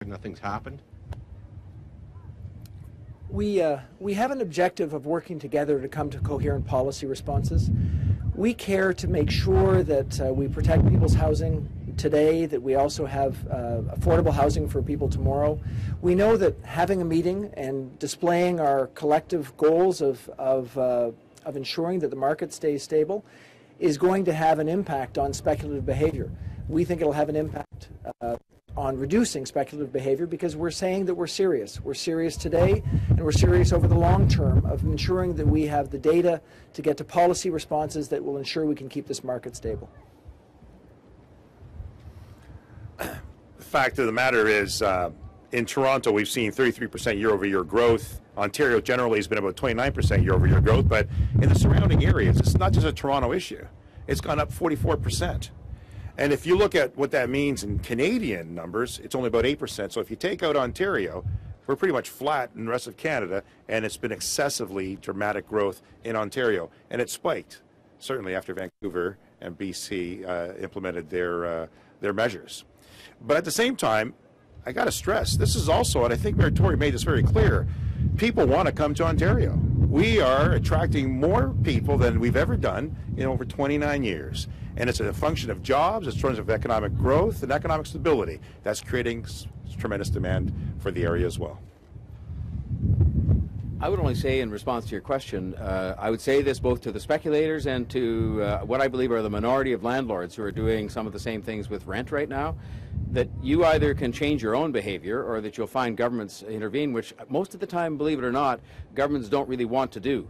nothing's happened? We have an objective of working together to come to coherent policy responses. We care to make sure that we protect people's housing today, that we also have affordable housing for people tomorrow. We know that having a meeting and displaying our collective goals of ensuring that the market stays stable is going to have an impact on speculative behavior. We think it'll have an impact on reducing speculative behavior because we're saying that we're serious. We're serious today, and we're serious over the long term of ensuring that we have the data to get to policy responses that will ensure we can keep this market stable. The fact of the matter is, in Toronto, we've seen 33% year-over-year growth. Ontario generally has been about 29% year-over-year growth, but in the surrounding areas, it's not just a Toronto issue. It's gone up 44%. And if you look at what that means in Canadian numbers, it's only about 8%. So if you take out Ontario, we're pretty much flat in the rest of Canada, and it's been excessively dramatic growth in Ontario. And it spiked, certainly after Vancouver and BC implemented their measures. But at the same time, I got to stress, this is also, and I think Mayor Tory made this very clear, people want to come to Ontario. We are attracting more people than we've ever done in over 29 years. And it's a function of jobs, it's a function of economic growth and economic stability. That's creating tremendous demand for the area as well. I would only say in response to your question, I would say this both to the speculators and to what I believe are the minority of landlords who are doing some of the same things with rent right now, that you either can change your own behavior or that you'll find governments intervene, which most of the time, believe it or not, governments don't really want to do.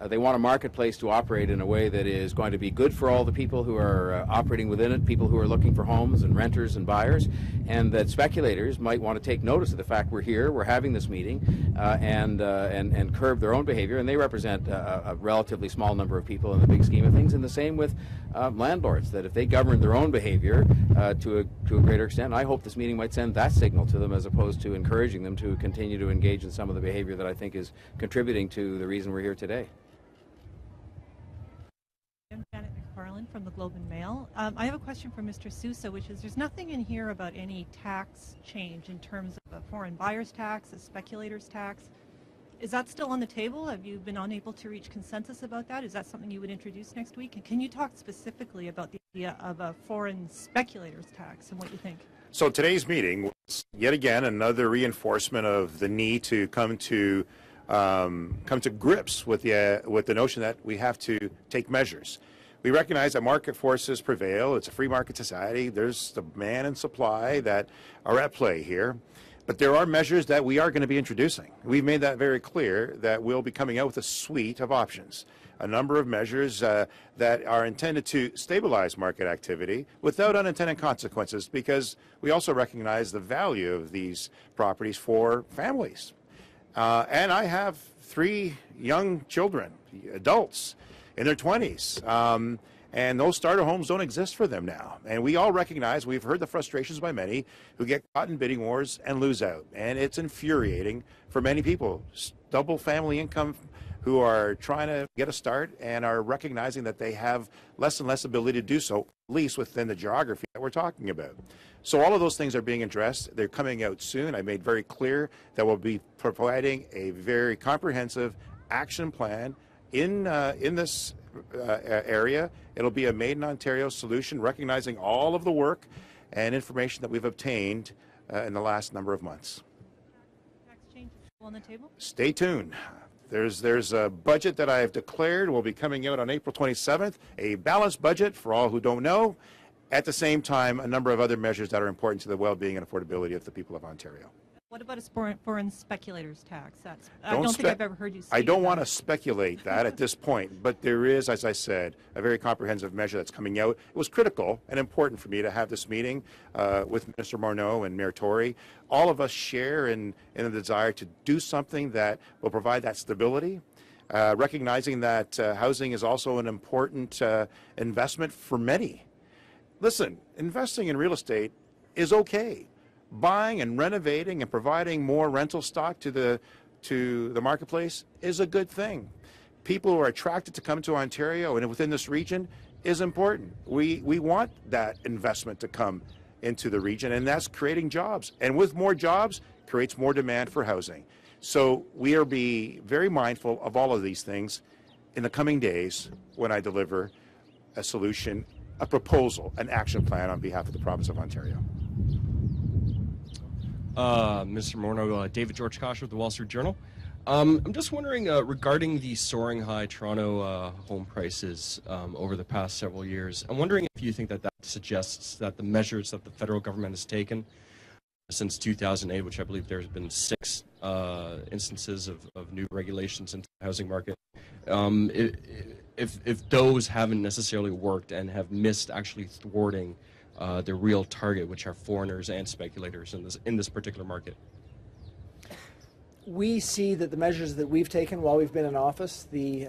They want a marketplace to operate in a way that is going to be good for all the people who are operating within it, people who are looking for homes and renters and buyers, and that speculators might want to take notice of the fact we're here, we're having this meeting, and curb their own behavior. And they represent a relatively small number of people in the big scheme of things. And the same with landlords, that if they govern their own behavior to a greater extent, I hope this meeting might send that signal to them as opposed to encouraging them to continue to engage in some of the behavior that I think is contributing to the reason we're here today. I'm Janet McFarland from the Globe and Mail. I have a question for Mr. Sousa, which is there's nothing in here about any tax change in terms of a foreign buyer's tax, a speculator's tax. Is that still on the table? Have you been unable to reach consensus about that? Is that something you would introduce next week? And can you talk specifically about the idea of a foreign speculator's tax and what you think? So today's meeting was yet again another reinforcement of the need to come to grips with the notion that we have to take measures. We recognize that market forces prevail. It's a free market society. There's demand and supply that are at play here. But there are measures that we are going to be introducing. We've made that very clear that we'll be coming out with a suite of options, a number of measures that are intended to stabilize market activity without unintended consequences, because we also recognize the value of these properties for families. And I have 3 young children, adults in their 20s, and those starter homes don't exist for them now. And we all recognize, we've heard the frustrations by many who get caught in bidding wars and lose out. And it's infuriating for many people, double family income, who are trying to get a start and are recognizing that they have less and less ability to do so, at least within the geography that we're talking about. So all of those things are being addressed. They're coming out soon. I made very clear that we'll be providing a very comprehensive action plan in this area. It'll be a Made in Ontario solution, recognizing all of the work and information that we've obtained in the last number of months. Tax changes on the table? Stay tuned. There's a budget that I have declared will be coming out on April 27th, a balanced budget for all who don't know. At the same time, a number of other measures that are important to the well-being and affordability of the people of Ontario. What about a foreign speculator's tax? I don't think I've ever heard you say that. I don't want to speculate that at this point, but there is, as I said, a very comprehensive measure that's coming out. It was critical and important for me to have this meeting with Mr. Morneau and Mayor Tory. All of us share in the desire to do something that will provide that stability, recognizing that housing is also an important investment for many. Listen, investing in real estate is okay. Buying and renovating and providing more rental stock to the marketplace is a good thing. People who are attracted to come to Ontario and within this region is important. We want that investment to come into the region, and that's creating jobs. And with more jobs, creates more demand for housing. So we are be very mindful of all of these things in the coming days when I deliver a solution, a proposal, an action plan on behalf of the province of Ontario. Mr. Morneau, David George Kosh with the Wall Street Journal. I'm just wondering regarding the soaring high Toronto home prices over the past several years. I'm wondering if you think that that suggests that the measures that the federal government has taken since 2008, which I believe there's been 6 instances of new regulations into the housing market, if those haven't necessarily worked and have missed actually thwarting the real target, which are foreigners and speculators in this particular market. We see that the measures that we've taken while we've been in office, the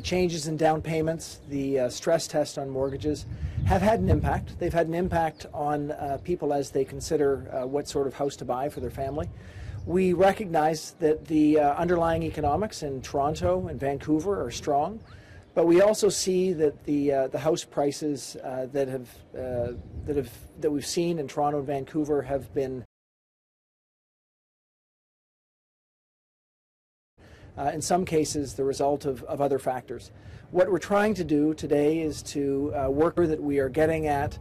changes in down payments, the stress test on mortgages, have had an impact. They've had an impact on people as they consider what sort of house to buy for their family. We recognize that the underlying economics in Toronto and Vancouver are strong, but we also see that the house prices that we've seen in Toronto and Vancouver have been in some cases the result of other factors. What we're trying to do today is to work that we are getting at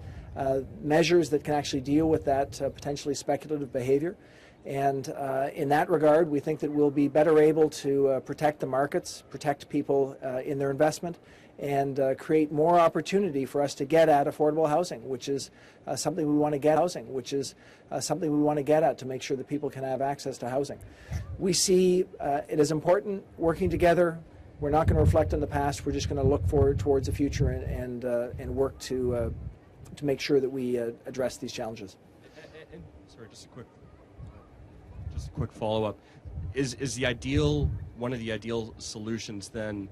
measures that can actually deal with that potentially speculative behavior. And in that regard, we think that we'll be better able to protect the markets, protect people in their investment, and create more opportunity for us to get at affordable housing, which is something we want to get at to make sure that people can have access to housing. We see it as important working together. We're not going to reflect on the past. We're just going to look forward towards the future and work to make sure that we address these challenges. And sorry, just a quick follow-up. Is one of the ideal solutions then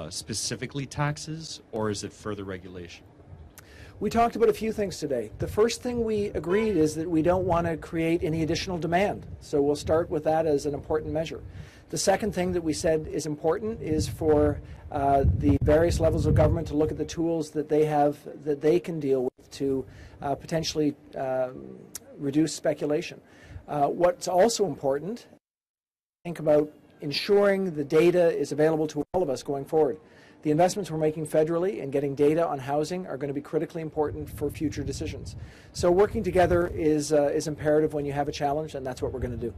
specifically taxes, or is it further regulation? We talked about a few things today. The first thing we agreed is that we don't want to create any additional demand. So we'll start with that as an important measure. The second thing that we said is important is for the various levels of government to look at the tools that they have that they can deal with to potentially reduce speculation. What's also important, think about ensuring the data is available to all of us going forward. The investments we're making federally and getting data on housing are going to be critically important for future decisions. So working together is imperative when you have a challenge, and that's what we're going to do.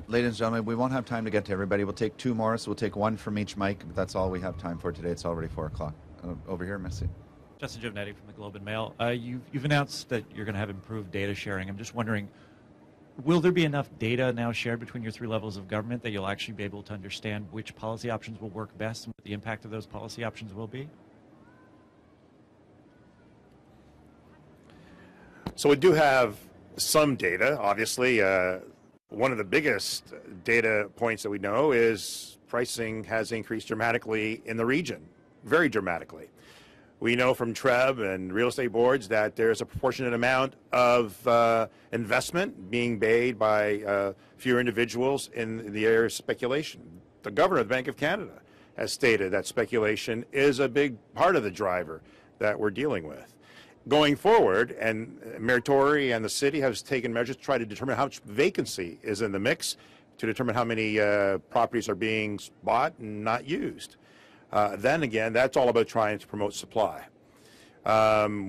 Ladies and gentlemen, we won't have time to get to everybody. We'll take 2 more, so we'll take 1 from each mic, but that's all we have time for today. It's already 4 o'clock. Over here, Messi. Justin Giovanetti from the Globe and Mail. You've announced that you're going to have improved data sharing. I'm just wondering, will there be enough data now shared between your 3 levels of government that you'll actually be able to understand which policy options will work best and what the impact of those policy options will be? So we do have some data, obviously. One of the biggest data points that we know is pricing has increased dramatically in the region, very dramatically. We know from TREB and real estate boards that there's a proportionate amount of investment being made by fewer individuals in the area of speculation. The governor of the Bank of Canada has stated that speculation is a big part of the driver that we're dealing with. Going forward, and Mayor Tory and the city have taken measures to try to determine how much vacancy is in the mix, to determine how many properties are being bought and not used. Then again, that's all about trying to promote supply.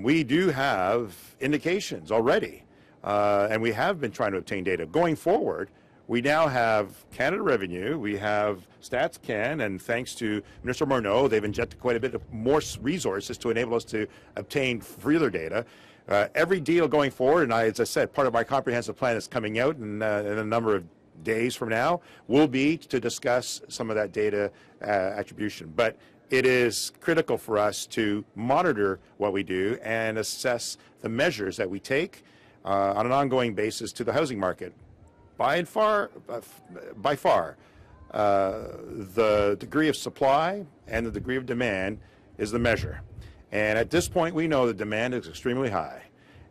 We do have indications already, and we have been trying to obtain data. Going forward, we now have Canada Revenue, we have StatsCan, and thanks to Minister Morneau, they've injected quite a bit of more resources to enable us to obtain further data. Every deal going forward, and as I said, part of my comprehensive plan that's coming out in a number of days from now, will be to discuss some of that data attribution. But it is critical for us to monitor what we do and assess the measures that we take on an ongoing basis to the housing market. By far, the degree of supply and the degree of demand is the measure. And at this point, we know the demand is extremely high,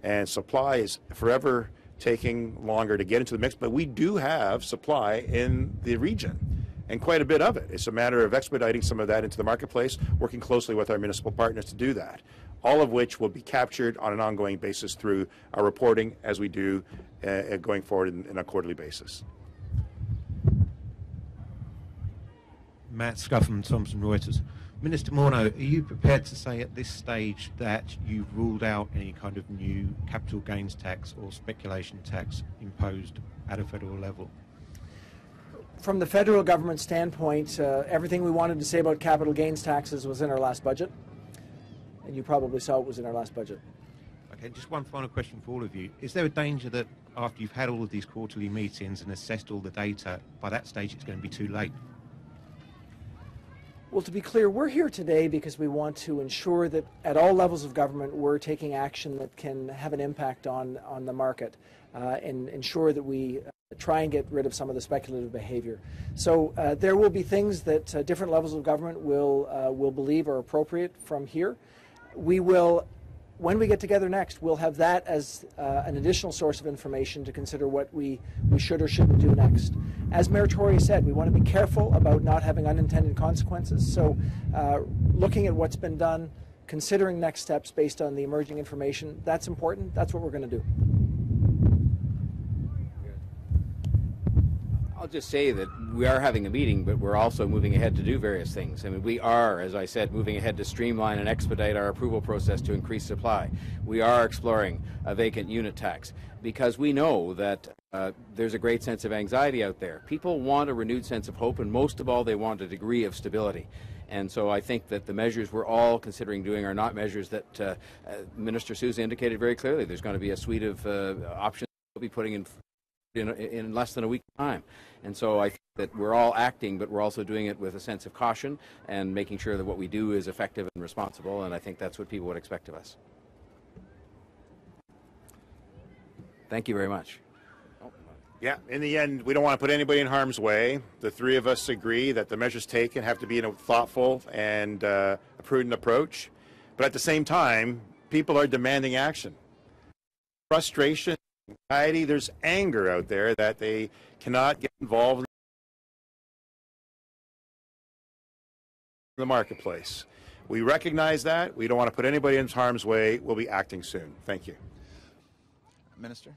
and supply is forever taking longer to get into the mix. But we do have supply in the region. and quite a bit of it. It's a matter of expediting some of that into the marketplace, working closely with our municipal partners to do that, all of which will be captured on an ongoing basis through our reporting as we do going forward in a quarterly basis. Matt Scuffam, Thomson Reuters. Minister Morneau, are you prepared to say at this stage that you've ruled out any kind of new capital gains tax or speculation tax imposed at a federal level? From the federal government standpoint, everything we wanted to say about capital gains taxes was in our last budget, and you probably saw it was in our last budget. Okay, just one final question for all of you. Is there a danger that after you've had all of these quarterly meetings and assessed all the data, by that stage it's going to be too late? Well, to be clear, we're here today because we want to ensure that at all levels of government we're taking action that can have an impact on the market and ensure that we try and get rid of some of the speculative behavior. So there will be things that different levels of government will believe are appropriate from here. We will, when we get together next, we'll have that as an additional source of information to consider what we should or shouldn't do next. As Mayor Tory said, we want to be careful about not having unintended consequences. So looking at what's been done, considering next steps based on the emerging information, that's important. That's what we're going to do. I'll just say that we are having a meeting, but we're also moving ahead to do various things. I mean, we are, as I said, moving ahead to streamline and expedite our approval process to increase supply. We are exploring a vacant unit tax because we know that there's a great sense of anxiety out there. People want a renewed sense of hope, and most of all, they want a degree of stability. And so I think that the measures we're all considering doing are not measures that Minister Sousa indicated very clearly. There's going to be a suite of options we'll be putting in less than a week's time. And so I think that we're all acting, but we're also doing it with a sense of caution and making sure that what we do is effective and responsible, and I think that's what people would expect of us. Thank you very much. Yeah, in the end, we don't want to put anybody in harm's way. The three of us agree that the measures taken have to be in a thoughtful and a prudent approach. But at the same time, people are demanding action. Frustration, anxiety, there's anger out there that they cannot get involved in the marketplace. We recognize that. We don't want to put anybody in harm's way. We'll be acting soon. Thank you. Minister?